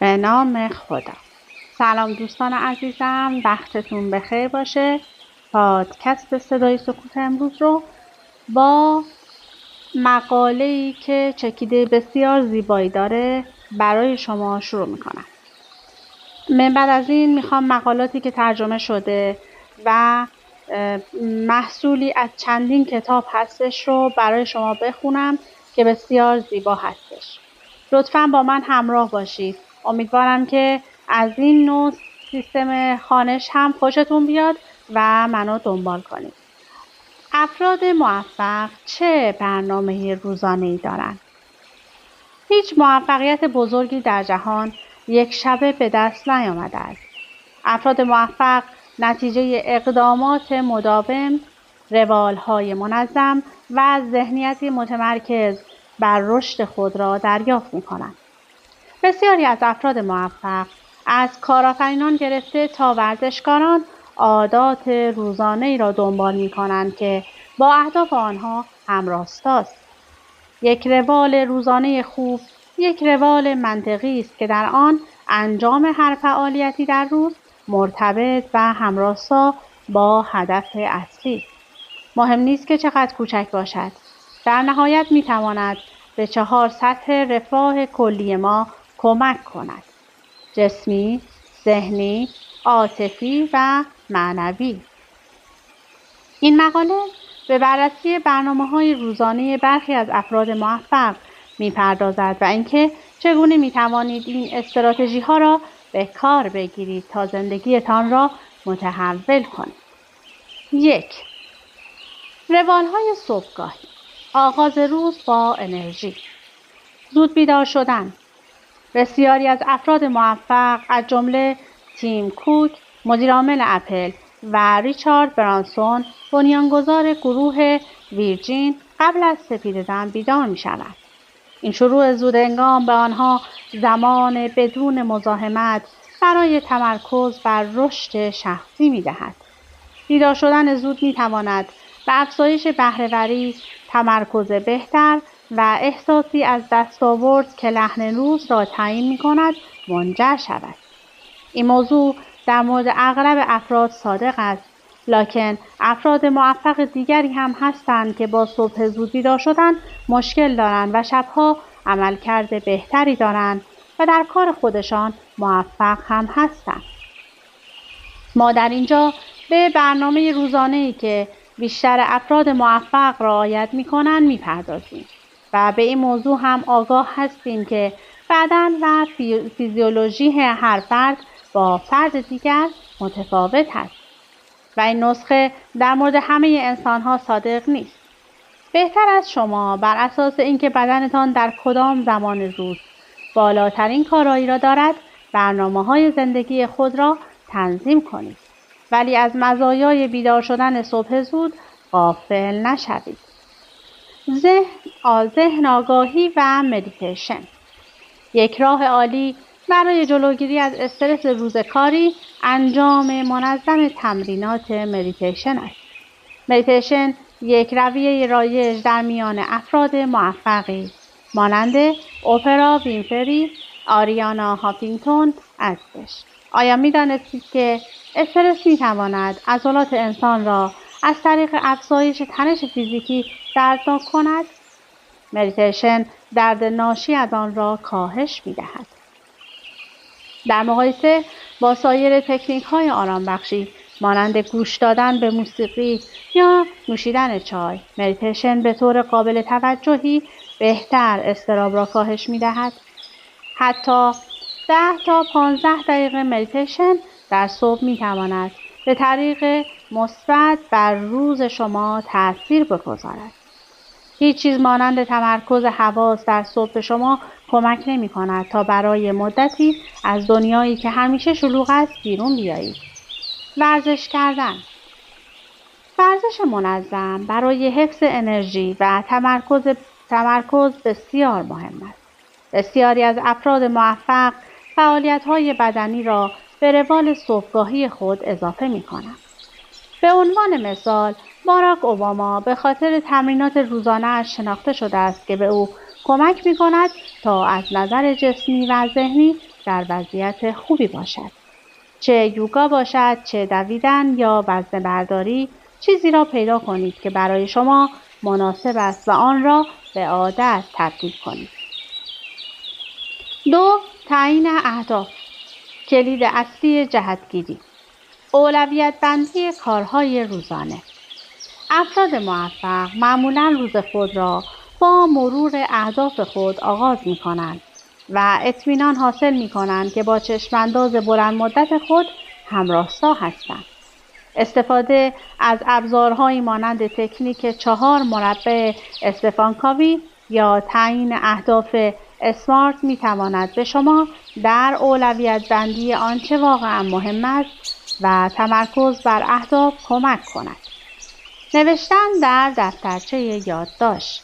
به نام خدا. سلام دوستان عزیزم، وقتتون بخیر باشه. پادکست صدای سکوت امروز رو با مقاله‌ای که چکیده بسیار زیبایی داره برای شما شروع میکنم. من بعد از این میخوام مقالاتی که ترجمه شده و محصولی از چندین کتاب هستش رو برای شما بخونم که بسیار زیبا هستش. لطفاً با من همراه باشید. امیدوارم که از این نوع سیستم خوانش هم خوشتون بیاد و منو دنبال کنید. افراد موفق چه برنامه روزانه‌ای دارند؟ هیچ موفقیت بزرگی در جهان یک شبه به دست نیامده است. افراد موفق نتیجه اقدامات مداوم، روالهای منظم و ذهنیتی متمرکز بر رشد خود را دریافت می‌کنند. بسیاری از افراد موفق از کارآفرینان گرفته تا ورزشکاران عادات روزانه‌ای را دنبال می‌کنند که با اهداف آنها همراستاست. یک روال روزانه خوب یک روال منطقی است که در آن انجام هر فعالیتی در روز مرتبط و همراستا با هدف اصلی. مهم نیست که چقدر کوچک باشد. در نهایت می‌تواند به 4 سطح رفاه کلی ما کمک کند: جسمی، ذهنی، عاطفی و معنوی. این مقاله به بررسی برنامه‌های روزانه برخی از افراد موفق می‌پردازد و اینکه چگونه می‌توانید این استراتژی‌ها را به کار بگیرید تا زندگیتان را متحول کنید. 1. روال‌های صبحگاهی. آغاز روز با انرژی. زود بیدار شدن. بسیاری از افراد موفق از جمله تیم کوک، مدیرعامل اپل، و ریچارد برانسون، بنیانگذار گروه ویرجین، قبل از سپیددن بیدار می‌شوند. این شروع زودهنگام به آنها زمان بدون مزاحمت برای تمرکز بر رشد شخصی می‌دهد. بیدار شدن زود می‌تواند به افزایش بهره‌وری، تمرکز بهتر و احساسی از دستاورد که لحن روز را تعیین می‌کند منجر شود. این موضوع در مورد اغلب افراد صادق است، لکن افراد موفق دیگری هم هستند که با صبح زود بیدار شدن مشکل دارند و شبها عملکرد بهتری دارند و در کار خودشان موفق هم هستند. ما در اینجا به برنامه روزانه‌ای که بیشتر افراد موفق رعایت می‌کنند می‌پردازیم و به این موضوع هم آگاه هستیم که بدن و فیزیولوژی هر فرد با فرد دیگر متفاوت است و این نسخه در مورد همه انسان‌ها صادق نیست. بهتر از شما بر اساس اینکه بدنتان در کدام زمان روز بالاترین کارایی را دارد برنامه‌های زندگی خود را تنظیم کنید، ولی از مزایای بیدار شدن صبح زود غافل نشوید. ذهن آگاهی و مدیتیشن. یک راه عالی برای جلوگیری از استرس روزکاری انجام منظم تمرینات مدیتیشن است. مدیتیشن یک رویه رایج در میان افراد موفقی مانند اوپرا وینفری، آریانا هافینگتون استش. آیا می‌دانستید که استرس می‌تواند عضلات انسان را از طریق افزایش تنش فیزیکی دردناک کند؟ مدیتیشن درد ناشی از آن را کاهش می‌دهد. در مقایسه با سایر تکنیک‌های آرامبخشی مانند گوش دادن به موسیقی یا نوشیدن چای، مدیتیشن به طور قابل توجهی بهتر اضطراب را کاهش می‌دهد. حتی 10 تا 15 دقیقه مدیتیشن در صبح می‌تواند به طریق مثبت بر روز شما تأثیر بگذارد. هیچ چیز مانند تمرکز حواس در صبح شما کمک نمی‌کند تا برای مدتی از دنیایی که همیشه شلوغ است بیرون بیایید. ورزش کردن. ورزش منظم برای حفظ انرژی و تمرکز بسیار مهم است. بسیاری از افراد موفق فعالیت‌های بدنی را به روال صبحگاهی خود اضافه می‌کنند. به عنوان مثال، باراک اوباما به خاطر تمرینات روزانه‌اش شناخته شده است که به او کمک می‌کند تا از نظر جسمی و ذهنی در وضعیت خوبی باشد. چه یوگا باشد، چه دویدن یا وزنه برداری، چیزی را پیدا کنید که برای شما مناسب است و آن را به عادت تبدیل کنید. 2. تعیین اهداف. کلید اصلی جهتگیری. اولویت بندی کارهای روزانه. افراد موفق معمولاً روز خود را با مرور اهداف خود آغاز می کنند و اطمینان حاصل می کنند که با چشمانداز بلند مدت خود همراستا هستند. استفاده از ابزارهایی مانند تکنیک 4 مربع استفان کاوی یا تعیین اهداف اسمارت می تواند به شما در اولویت بندی آنچه واقعا مهم است و تمرکز بر اهداف کمک کند. نوشتن در دفترچه یادداشت.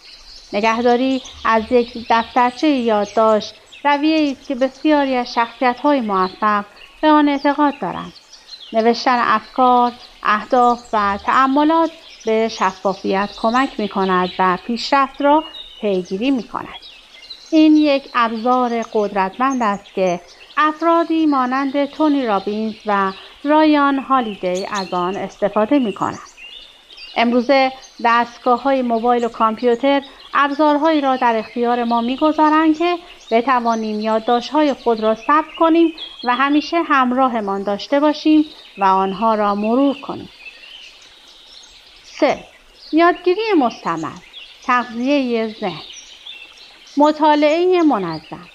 نگهداری از یک دفترچه یادداشت رویه‌ای است که بسیاری از شخصیت‌های موفق به آن اعتقاد دارند. نوشتن افکار، اهداف و تأملات به شفافیت کمک می‌کند و پیشرفت را پیگیری می‌کند. این یک ابزار قدرتمند است که افرادی مانند تونی رابینز و رایان هالیدی از آن استفاده می‌کنند. امروزه دستگاه‌های موبایل و کامپیوتر ابزارهایی را در اختیار ما می‌گذارند که بتوانیم یادداشت‌های خود را ثبت کنیم و همیشه همراهمان داشته باشیم و آنها را مرور کنیم. 3. یادگیری مستمر. تغذیه ذهن. مطالعه منظم.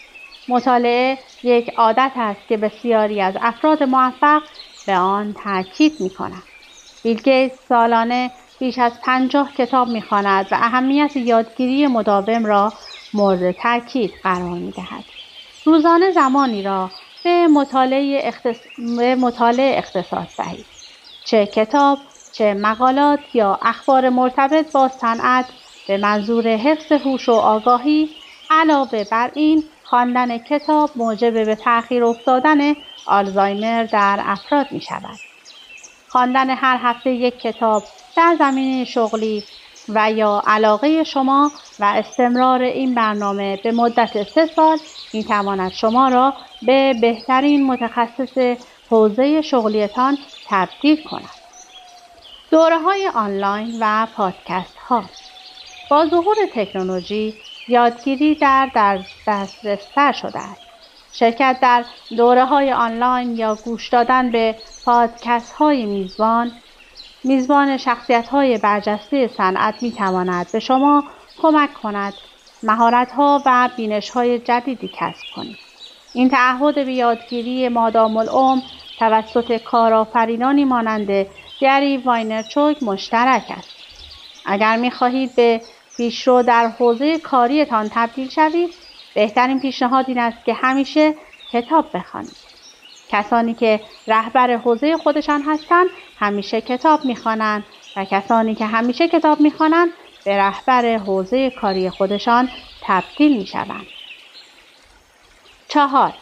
مطالعه یک عادت است که بسیاری از افراد موفق به آن تاکید می‌کنند. بیل گیتس سالانه بیش از 50 کتاب می‌خواند و اهمیت یادگیری مداوم را مورد تاکید قرار می‌دهد. روزانه زمانی را به مطالعه اختصاص دهید. چه کتاب، چه مقالات یا اخبار مرتبط با صنعت به منظور حفظ هوش و آگاهی. علاوه بر این، خواندن کتاب موجب به تأخیر افتادن آلزایمر در افراد می‌شود. خواندن هر هفته یک کتاب در زمینه شغلی و یا علاقه شما و استمرار این برنامه به مدت 3 سال می‌تواند شما را به بهترین متخصص حوزه شغلیتان تبدیل کند. دوره‌های آنلاین و پادکست‌ها. با ظهور تکنولوژی، یادگیری در دسترس‌تر شده است. شرکت در دوره‌های آنلاین یا گوش دادن به پادکست‌های میزبان شخصیت‌های برجسته صنعت می‌تواند به شما کمک کند مهارت‌ها و بینش‌های جدیدی کسب کنید. این تعهد به یادگیری مادام العمر توسط کارآفرینانی مانند گری واینرچوک مشترک است. اگر می‌خواهید به پیشرو در حوزه کاریتان تبدیل شوید، بهترین پیشنهاد این است که همیشه کتاب بخوانید. کسانی که رهبر حوزه خودشان هستند همیشه کتاب می‌خوانند و کسانی که همیشه کتاب می‌خوانند به رهبر حوزه کاری خودشان تبدیل می‌شوند. 4.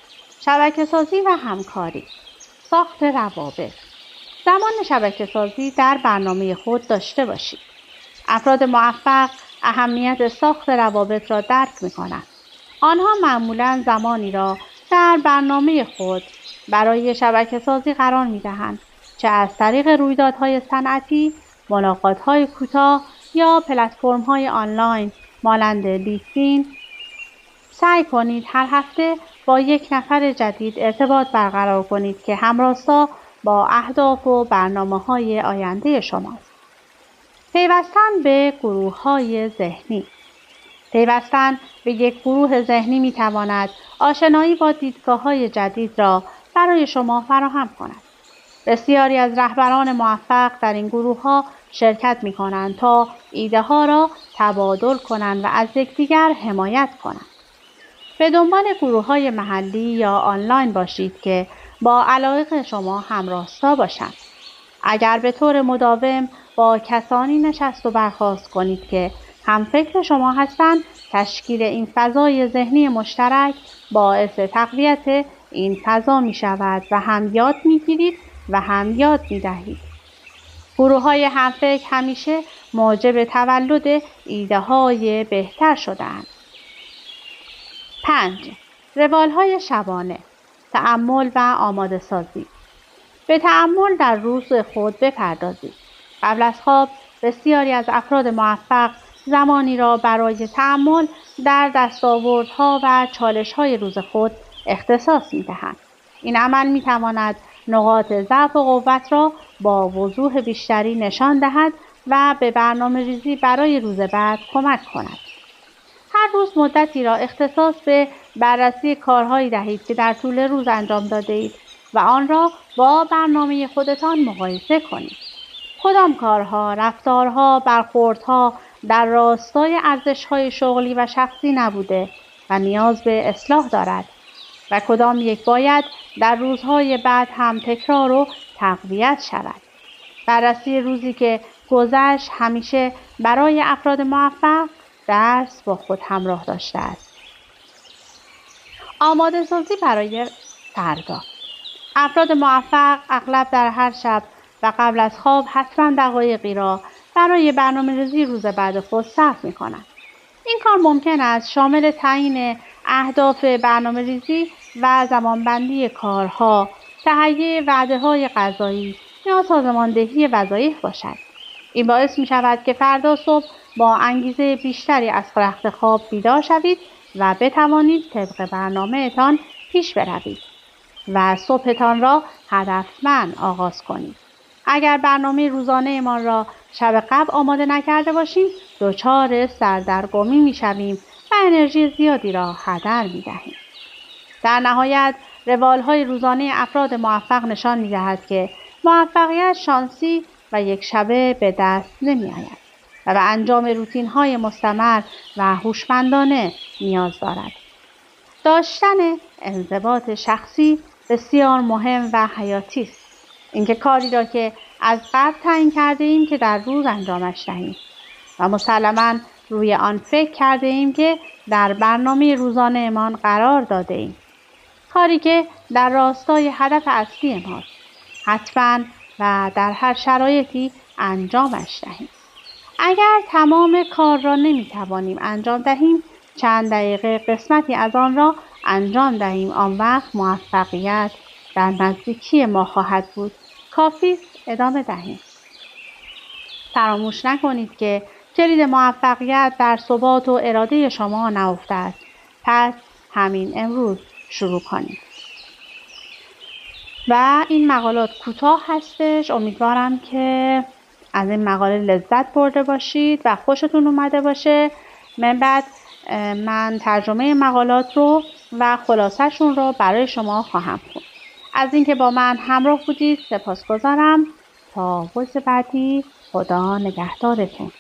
شبکه‌سازی و همکاری. ساخت روابط. زمان شبکه‌سازی در برنامه خود داشته باشید. افراد موفق اهمیت ساخت روابط را درک می‌کنند. آنها معمولاً زمانی را در برنامه خود برای شبکه‌سازی قرار می‌دهند، چه از طریق رویدادهای صنعتی، ملاقات‌های کوتاه یا پلتفرم‌های آنلاین مانند لینکدین. سعی کنید هر هفته با یک نفر جدید ارتباط برقرار کنید که همراستا با اهداف و برنامه‌های آینده شماست. پیوستن به گروه‌های ذهنی. پیوستن به یک گروه ذهنی می‌تواند آشنایی با دیدگاه‌های جدید را برای شما فراهم کند. بسیاری از رهبران موفق در این گروه‌ها شرکت می‌کنند تا ایده‌ها را تبادل کنند و از یکدیگر حمایت کنند. به دنبال گروه‌های محلی یا آنلاین باشید که با علایق شما همراستا باشند. اگر به طور مداوم با کسانی نشست و برخاست کنید که هم فکر شما هستند، تشکیل این فضای ذهنی مشترک باعث تقویت این فضا می شود و هم یاد می گیرید و هم یاد می دهید. گروه‌های همفکر همیشه موجب تولد ایده‌های بهتر شده‌اند. 5. روال‌های شبانه. تأمل و آماده سازی. به تأمل در روز خود بپردازید. قبل از خواب بسیاری از افراد موفق زمانی را برای تأمل در دستاوردها و چالش‌های روز خود اختصاص می‌دهند. این عمل می‌تواند نقاط ضعف و قوت را با وضوح بیشتری نشان دهد و به برنامه‌ریزی برای روز بعد کمک کند. هر روز مدتی را اختصاص به بررسی کارهایی دهید که در طول روز انجام داده‌اید و آن را با برنامه خودتان مقایسه کنید. کدام کارها، رفتارها، برخوردها در راستای ارزش‌های شغلی و شخصی نبوده و نیاز به اصلاح دارد و کدام یک باید در روزهای بعد هم تکرار و تقویت شود. بررسی روزی که گذشت همیشه برای افراد موفق درس با خود همراه داشته است. آماده سازی برای فردا. افراد موفق اغلب در هر شب و قبل از خواب حتما دقایقی را برای برنامه‌ریزی روز بعد خود صرف می‌کنند. این کار ممکن است شامل تعیین اهداف برنامه‌ریزی و زمانبندی کارها، تهیه وعده‌های غذایی یا سازماندهی وظایف باشد. این باعث می‌شود که فردا صبح با انگیزه بیشتری از رخت خواب بیدار شوید و بتوانید طبق برنامه‌تان پیش بروید و صبحتان را هدفمند آغاز کنید. اگر برنامه روزانه‌مان را شب قبل آماده نکرده باشیم، دچار سردرگمی می‌شویم و انرژی زیادی را هدر می‌دهیم. در نهایت، روال‌های روزانه افراد موفق نشان می‌دهد که موفقیت شانسی و یک شبه به دست نمی‌آید و به انجام روتین‌های مستمر و هوشمندانه نیاز دارد. داشتن انضباط شخصی بسیار مهم و حیاتی است. اینکه کاری را که از قبل تعیین کرده ایم که در روز انجامش دهیم و مسلماً روی آن فکر کرده ایم که در برنامه روزانه‌مان قرار داده ایم. کاری که در راستای هدف اصلی ماست. حتماً و در هر شرایطی انجامش دهیم. اگر تمام کار را نمی‌توانیم انجام دهیم، چند دقیقه قسمتی از آن را انجام دهیم. آن وقت موفقیت در نزدیکی ما خواهد بود. کافی است ادامه دهیم. فراموش نکنید که کلید موفقیت در ثبات و اراده شما نهفته است. پس همین امروز شروع کنید. و این مقالات کوتاه هستش. امیدوارم که از این مقاله لذت برده باشید و خوشتون اومده باشه. من ترجمه مقالات رو و خلاصه‌شون رو برای شما خواهم خوند. از اینکه با من همراه بودید سپاسگزارم. تا ویدیو بعدی، خدا نگهدارتون.